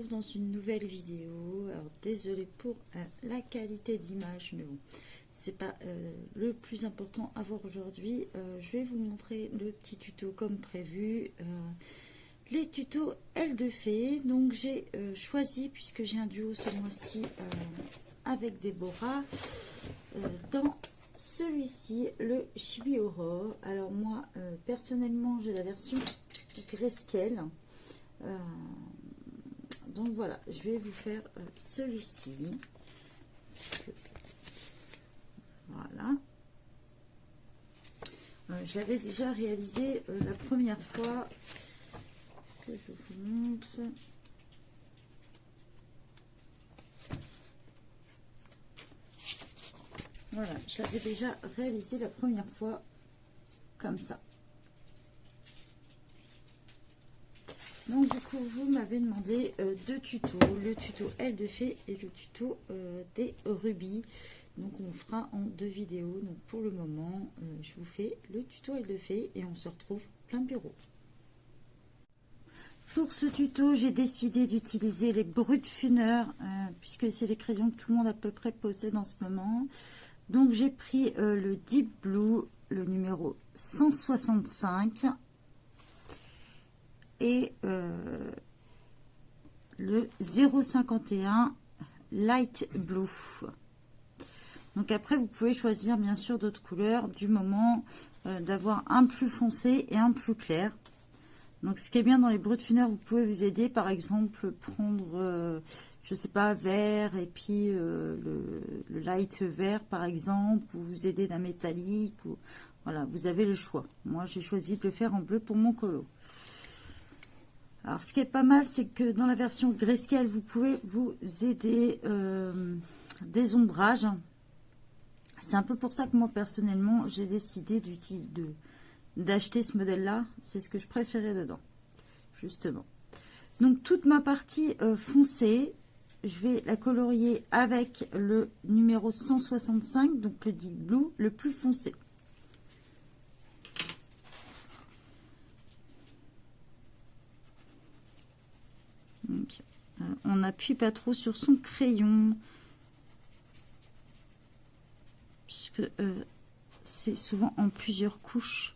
dans une nouvelle vidéo. Alors désolé pour la qualité d'image, mais bon, c'est pas le plus important à voir aujourd'hui. Je vais vous montrer le petit tuto comme prévu, les tutos L de Fée. Donc j'ai choisi, puisque j'ai un duo ce mois-ci avec Déborah, dans celui-ci, le Chibi Aurore. Alors moi, personnellement, j'ai la version Grayscale. Donc voilà, je vais vous faire celui-ci. Voilà. Je l'avais déjà réalisé la première fois que je vous montre. Voilà, je l'avais déjà réalisé la première fois comme ça. Donc du coup, vous m'avez demandé deux tutos, le tuto L de Fée et le tuto des rubis. Donc on fera en deux vidéos. Donc pour le moment, je vous fais le tuto L de Fée et on se retrouve plein bureau. Pour ce tuto, j'ai décidé d'utiliser les Brutfunner, puisque c'est les crayons que tout le monde à peu près possède en ce moment. Donc j'ai pris le Deep Blue, le numéro 165. Et le 051 Light Blue. Donc après, vous pouvez choisir bien sûr d'autres couleurs du moment d'avoir un plus foncé et un plus clair. Donc ce qui est bien dans les Brutfunner, vous pouvez vous aider, par exemple prendre, je sais pas, vert et puis le light vert par exemple, ou vous aider d'un métallique, ou voilà, vous avez le choix. Moi j'ai choisi de le faire en bleu pour mon colo. Alors, ce qui est pas mal, c'est que dans la version Grayscale, vous pouvez vous aider des ombrages. C'est un peu pour ça que moi, personnellement, j'ai décidé d'acheter ce modèle-là. C'est ce que je préférais dedans, justement. Donc, toute ma partie foncée, je vais la colorier avec le numéro 165, donc le Deep Blue, le plus foncé. Donc, on n'appuie pas trop sur son crayon, puisque c'est souvent en plusieurs couches.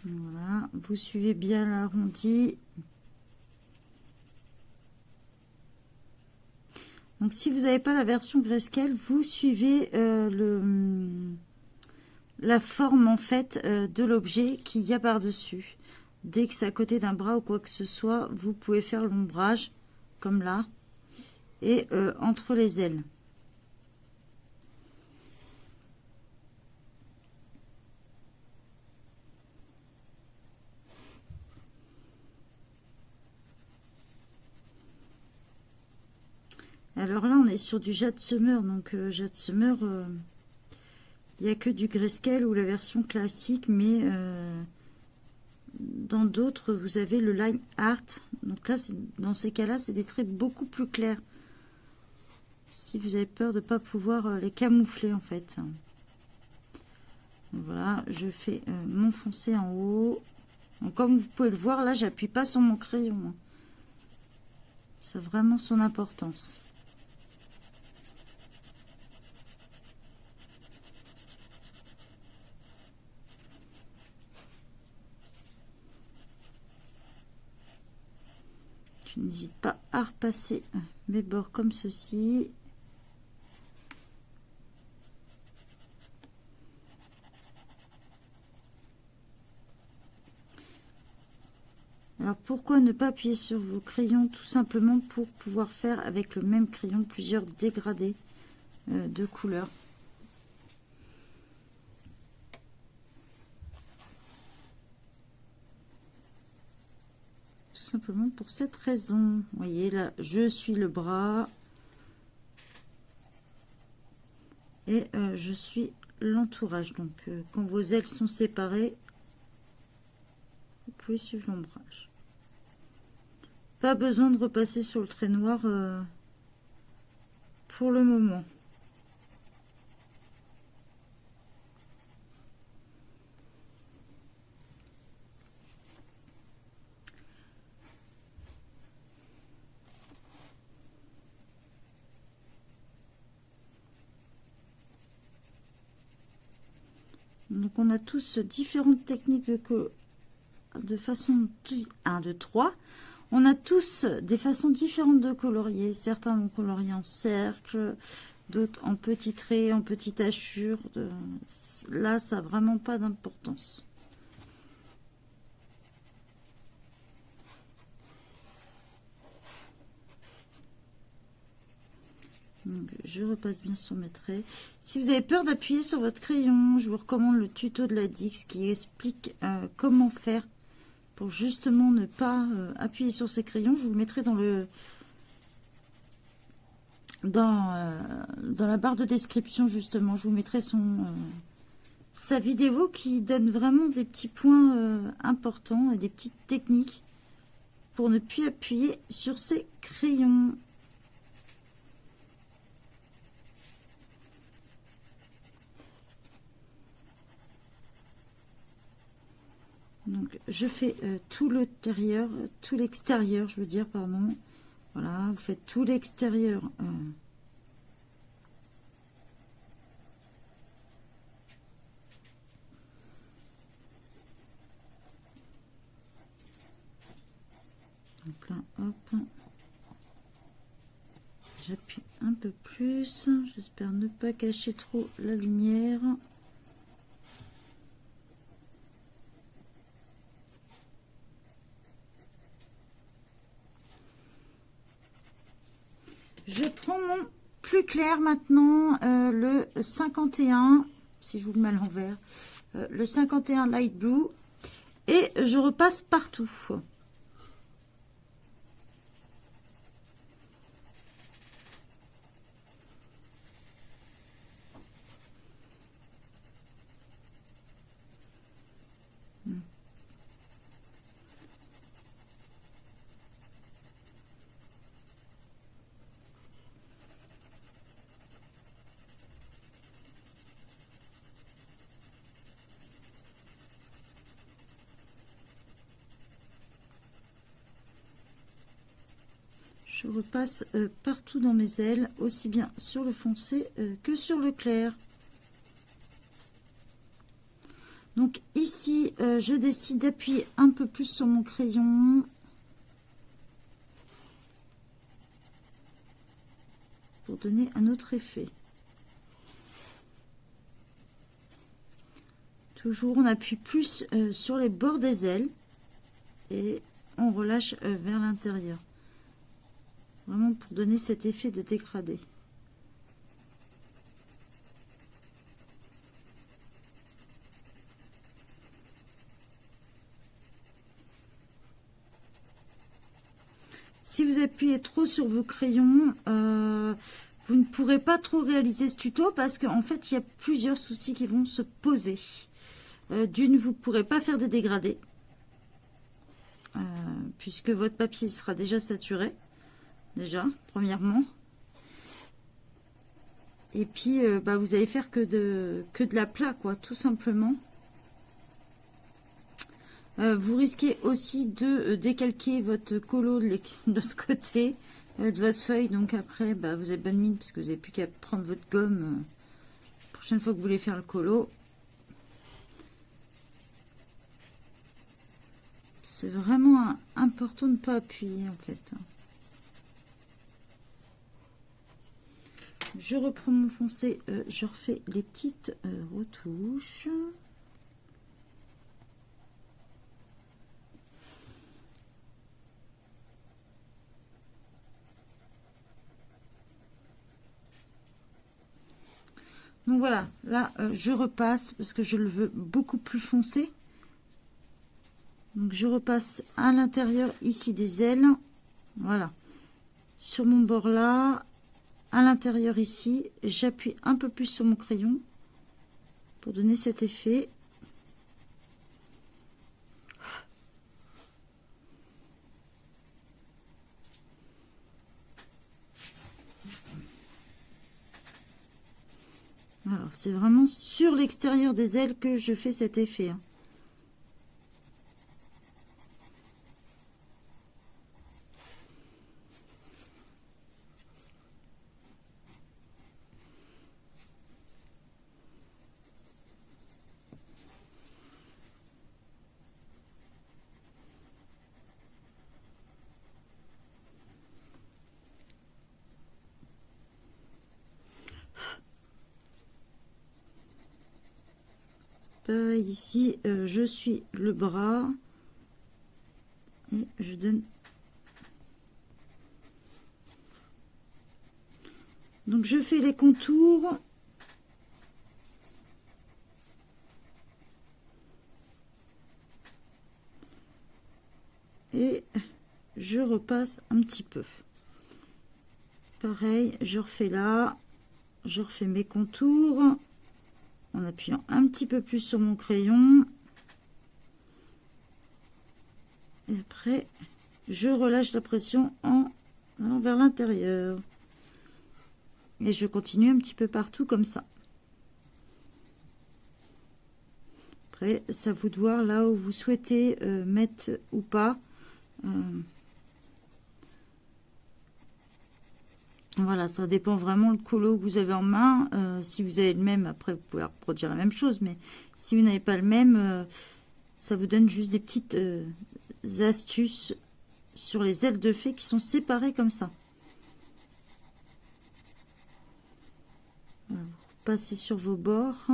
Voilà, vous suivez bien l'arrondi. Donc, si vous n'avez pas la version Grayscale, vous suivez la forme en fait de l'objet qu'il y a par-dessus. Dès que c'est à côté d'un bras ou quoi que ce soit, vous pouvez faire l'ombrage, comme là, et entre les ailes. Alors là, on est sur du Jade Summer, donc Jade Summer, il n'y a que du Grayscale ou la version classique, mais dans d'autres, vous avez le Line Art. Donc là, dans ces cas-là, c'est des traits beaucoup plus clairs. Si vous avez peur de ne pas pouvoir les camoufler, en fait. Voilà, je fais mon foncé en haut. Donc, comme vous pouvez le voir, là, j'appuie pas sur mon crayon. Ça a vraiment son importance. Je n'hésite pas à repasser mes bords comme ceci. Alors pourquoi ne pas appuyer sur vos crayons? Tout simplement pour pouvoir faire avec le même crayon plusieurs dégradés de couleurs. Tout simplement pour cette raison. Vous voyez là, je suis le bras et je suis l'entourage. Donc quand vos ailes sont séparées, vous pouvez suivre l'ombrage. Pas besoin de repasser sur le trait noir pour le moment. Donc on a tous différentes techniques de façon 1, 2, 3. On a tous des façons différentes de colorier. Certains vont colorier en cercle, d'autres en petits traits, en petites hachures. Là, ça n'a vraiment pas d'importance. Donc, je repasse bien sur mes traits. Si vous avez peur d'appuyer sur votre crayon, je vous recommande le tuto de la Dix qui explique comment faire pour justement ne pas appuyer sur ces crayons. Je vous le mettrai dans la barre de description justement. Je vous mettrai sa vidéo qui donne vraiment des petits points importants et des petites techniques pour ne plus appuyer sur ces crayons. Donc je fais tout l'intérieur, tout l'extérieur, je veux dire, pardon. Voilà, vous faites tout l'extérieur. Donc là, hop. J'appuie un peu plus. J'espère ne pas cacher trop la lumière. Je prends mon plus clair maintenant, le 51, si je vous le mets à l'envers, le 51 Light Blue, et je repasse partout. Je repasse partout dans mes ailes, aussi bien sur le foncé que sur le clair. Donc ici, je décide d'appuyer un peu plus sur mon crayon. Pour donner un autre effet. Toujours, on appuie plus sur les bords des ailes et on relâche vers l'intérieur. Vraiment pour donner cet effet de dégradé. Si vous appuyez trop sur vos crayons, vous ne pourrez pas trop réaliser ce tuto parce qu'en fait, il y a plusieurs soucis qui vont se poser. D'une, vous ne pourrez pas faire des dégradés puisque votre papier sera déjà saturé. Déjà, premièrement. Et puis, vous allez faire que de l'aplat, quoi, tout simplement. Vous risquez aussi de décalquer votre colo de l'autre côté de votre feuille. Donc après, vous avez bonne mine parce que vous n'avez plus qu'à prendre votre gomme prochaine fois que vous voulez faire le colo. C'est vraiment important de ne pas appuyer en fait. Je reprends mon foncé, je refais les petites retouches. Donc voilà, là je repasse parce que je le veux beaucoup plus foncé. Donc je repasse à l'intérieur ici des ailes. Voilà. Sur mon bord là, à l'intérieur ici, j'appuie un peu plus sur mon crayon pour donner cet effet. Alors c'est vraiment sur l'extérieur des ailes que je fais cet effet. Pareil ici, je suis le bras. Et je donne. Donc je fais les contours. Et je repasse un petit peu. Pareil, je refais là. Je refais mes contours. En appuyant un petit peu plus sur mon crayon. Et après, je relâche la pression en allant vers l'intérieur. Et je continue un petit peu partout comme ça. Après, ça vous de voir là où vous souhaitez mettre ou pas. Voilà, ça dépend vraiment le colo que vous avez en main. Si vous avez le même, après vous pouvez reproduire la même chose. Mais si vous n'avez pas le même, ça vous donne juste des petites astuces sur les ailes de fée qui sont séparées comme ça. Voilà, vous passez sur vos bords.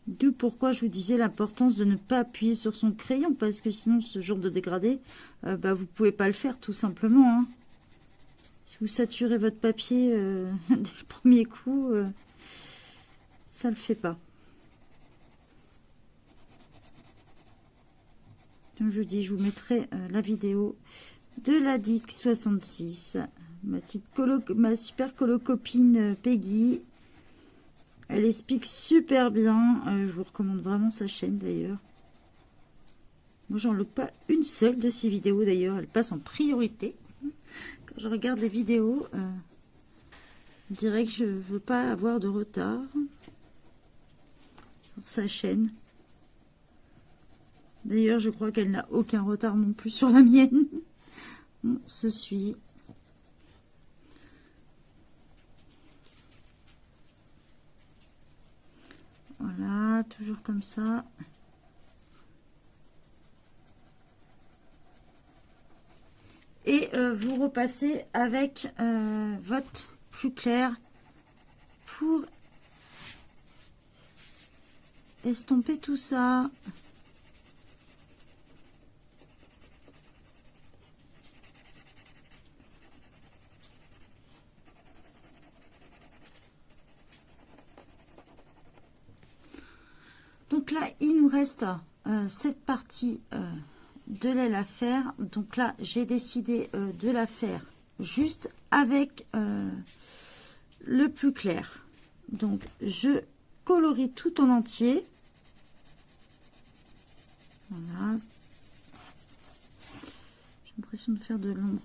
D'où pourquoi je vous disais l'importance de ne pas appuyer sur son crayon, parce que sinon ce genre de dégradé, bah, vous pouvez pas le faire tout simplement. Hein. Si vous saturez votre papier dès le premier coup, ça le fait pas. Donc je dis, je vous mettrai la vidéo de la Dix 66, ma super colo copine Peggy. Elle explique super bien. Je vous recommande vraiment sa chaîne d'ailleurs. Moi, j'en loupe pas une seule de ces vidéos d'ailleurs. Elle passe en priorité. Quand je regarde les vidéos, je dirais que je veux pas avoir de retard sur sa chaîne. D'ailleurs, je crois qu'elle n'a aucun retard non plus sur la mienne. On se suit. Voilà, toujours comme ça. Et vous repassez avec votre plus clair pour estomper tout ça. Donc là, il nous reste cette partie de l'aile à faire. Donc là, j'ai décidé de la faire juste avec le plus clair. Donc, je colorie tout en entier. Voilà. J'ai l'impression de faire de l'ombre.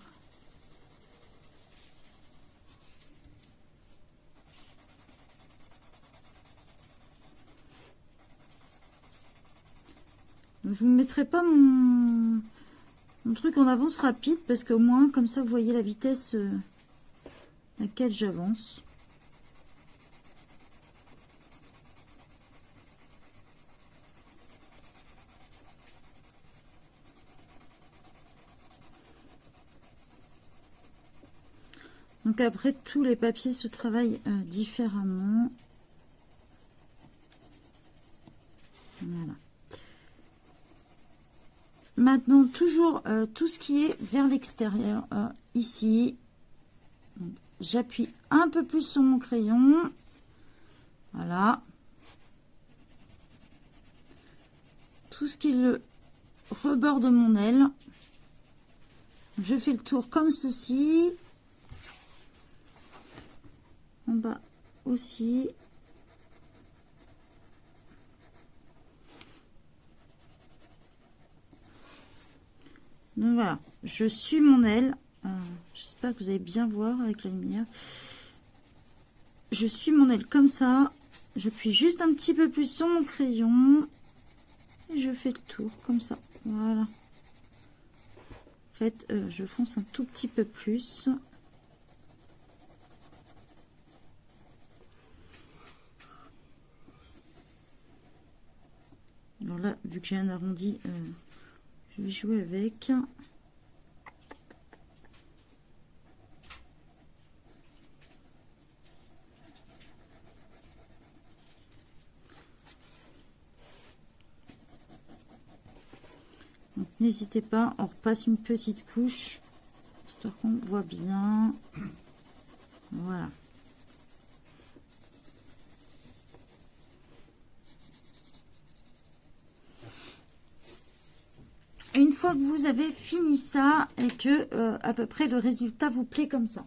Je ne vous mettrai pas mon truc en avance rapide parce qu'au moins, comme ça, vous voyez la vitesse à laquelle j'avance. Donc après, tous les papiers se travaillent différemment. Voilà. Maintenant, toujours tout ce qui est vers l'extérieur, ici, j'appuie un peu plus sur mon crayon. Voilà. Tout ce qui est le rebord de mon aile. Je fais le tour comme ceci. En bas aussi. Donc voilà, je suis mon aile. J'espère que vous allez bien voir avec la lumière. Je suis mon aile comme ça. J'appuie juste un petit peu plus sur mon crayon. Et je fais le tour comme ça. Voilà. En fait, je fonce un tout petit peu plus. vu que j'ai un arrondi, je vais jouer avec. Donc n'hésitez pas, on repasse une petite couche, histoire qu'on voit bien. Voilà. Une fois que vous avez fini ça et que à peu près le résultat vous plaît comme ça,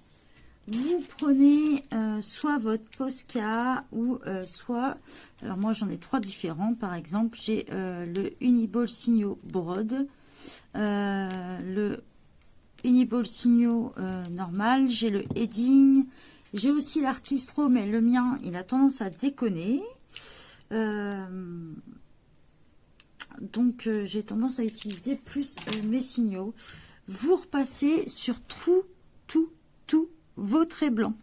vous prenez soit votre Posca ou soit, alors moi j'en ai 3 différents. Par exemple, j'ai le Uniball Signo Broad, le Uniball Signo normal, j'ai le Heading, j'ai aussi l'Artistro, mais le mien il a tendance à déconner. Donc j'ai tendance à utiliser plus mes signaux. Vous repassez sur tous vos traits blancs.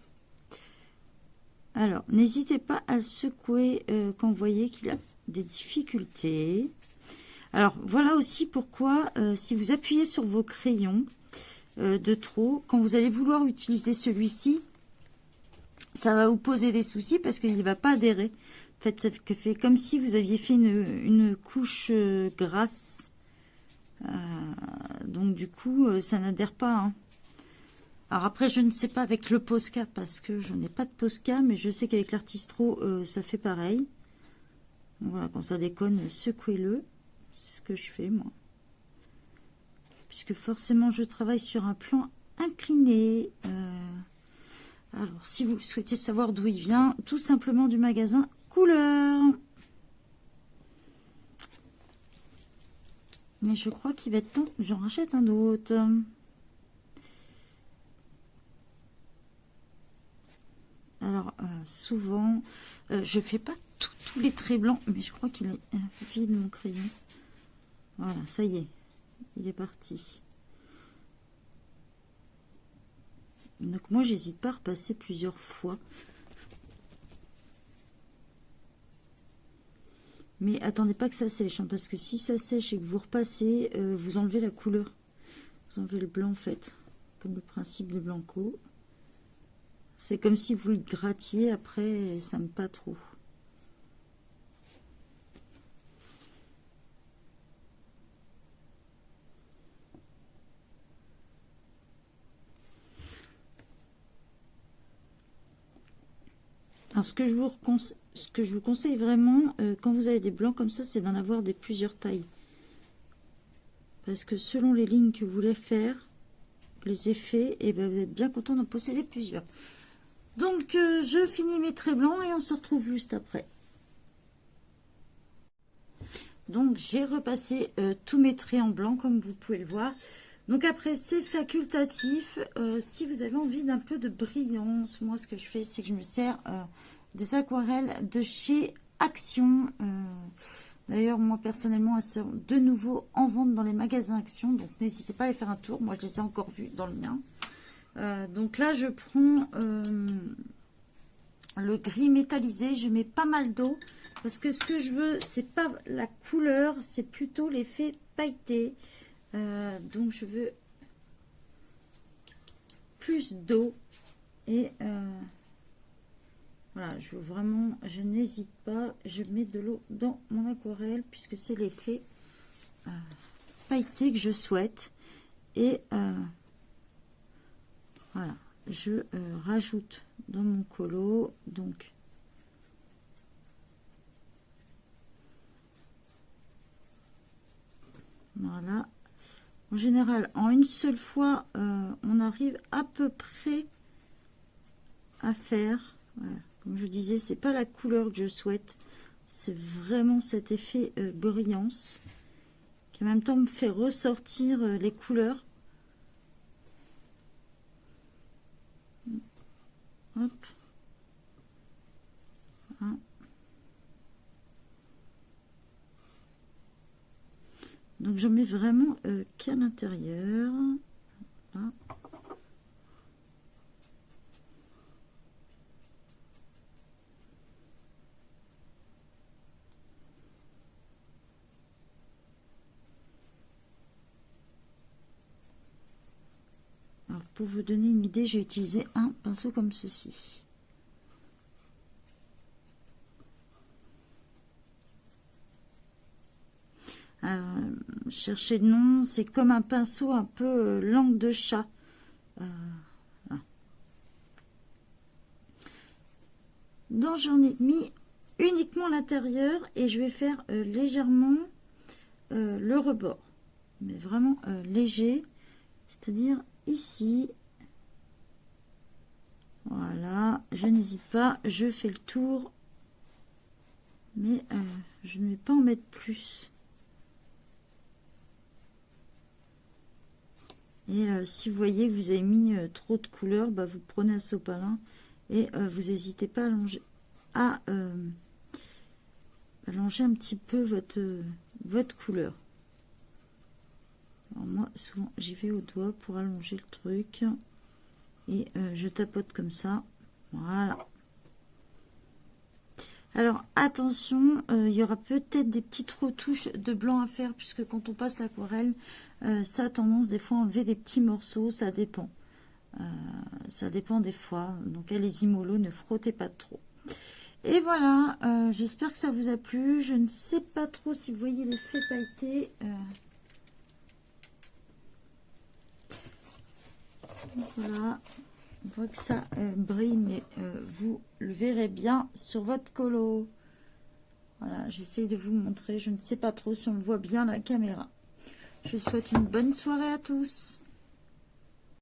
Alors n'hésitez pas à le secouer quand vous voyez qu'il a des difficultés. Alors voilà aussi pourquoi si vous appuyez sur vos crayons de trop, quand vous allez vouloir utiliser celui-ci, ça va vous poser des soucis parce qu'il ne va pas adhérer. En fait, ça fait comme si vous aviez fait une couche grasse. Donc du coup, ça n'adhère pas. Hein. Alors après, je ne sais pas avec le Posca parce que je n'ai pas de Posca, mais je sais qu'avec l'Artistro, ça fait pareil. Donc voilà, quand ça déconne, secouez-le. C'est ce que je fais moi. Puisque forcément, je travaille sur un plan incliné. Alors, si vous souhaitez savoir d'où il vient, tout simplement du magasin Couleur. Mais je crois qu'il va être temps, j'en rachète un autre. Alors, souvent, je fais pas tous les traits blancs, mais je crois qu'il est vide mon crayon. Voilà, ça y est, il est parti. Donc moi, j'hésite pas à repasser plusieurs fois. Mais attendez pas que ça sèche, hein, parce que si ça sèche et que vous repassez, vous enlevez la couleur. Vous enlevez le blanc en fait, comme le principe de Blanco. C'est comme si vous le grattiez, après ça me pas trop. Alors ce que je vous conseille vraiment, quand vous avez des blancs comme ça, c'est d'en avoir des plusieurs tailles. Parce que selon les lignes que vous voulez faire, les effets, et ben vous êtes bien content d'en posséder plusieurs. Donc je finis mes traits blancs et on se retrouve juste après. Donc j'ai repassé tous mes traits en blanc comme vous pouvez le voir. Donc après c'est facultatif. Si vous avez envie d'un peu de brillance, moi ce que je fais c'est que je me sers des aquarelles de chez Action. D'ailleurs moi personnellement elles sont de nouveau en vente dans les magasins Action. Donc n'hésitez pas à aller faire un tour. Moi je les ai encore vues dans le mien. Donc là je prends le gris métallisé. Je mets pas mal d'eau. Parce que ce que je veux, c'est pas la couleur, c'est plutôt l'effet pailleté. Donc je veux plus d'eau. Et voilà, je veux vraiment, je n'hésite pas, je mets de l'eau dans mon aquarelle, puisque c'est l'effet pailleté que je souhaite. Et voilà, je rajoute dans mon colo, donc voilà. En général, en une seule fois, on arrive à peu près à faire. Voilà. Comme je disais, c'est pas la couleur que je souhaite. C'est vraiment cet effet brillance qui en même temps me fait ressortir les couleurs. Hop. Hein. Donc je mets vraiment qu'à l'intérieur. Voilà. pour vous donner une idée, j'ai utilisé un pinceau comme ceci. Cherchez le nom, c'est comme un pinceau un peu langue de chat. Voilà. Donc j'en ai mis uniquement l'intérieur et je vais faire légèrement le rebord, mais vraiment léger, c'est-à-dire ici. Voilà, je n'hésite pas, je fais le tour, mais je ne vais pas en mettre plus. Et si vous voyez que vous avez mis trop de couleurs, bah, vous prenez un sopalin et vous n'hésitez pas à allonger un petit peu votre couleur. Alors moi, souvent, j'y vais au doigt pour allonger le truc. Et je tapote comme ça. Voilà. Alors, attention, il y aura peut-être des petites retouches de blanc à faire, puisque quand on passe l'aquarelle, ça a tendance des fois à enlever des petits morceaux, ça dépend. Ça dépend des fois. Donc, allez-y mollo, ne frottez pas trop. Et voilà, j'espère que ça vous a plu. Je ne sais pas trop si vous voyez l'effet pailleté. Voilà, on voit que ça brille, mais vous le verrez bien sur votre colo. Voilà, j'essaie de vous montrer. Je ne sais pas trop si on le voit bien à la caméra. Je vous souhaite une bonne soirée à tous.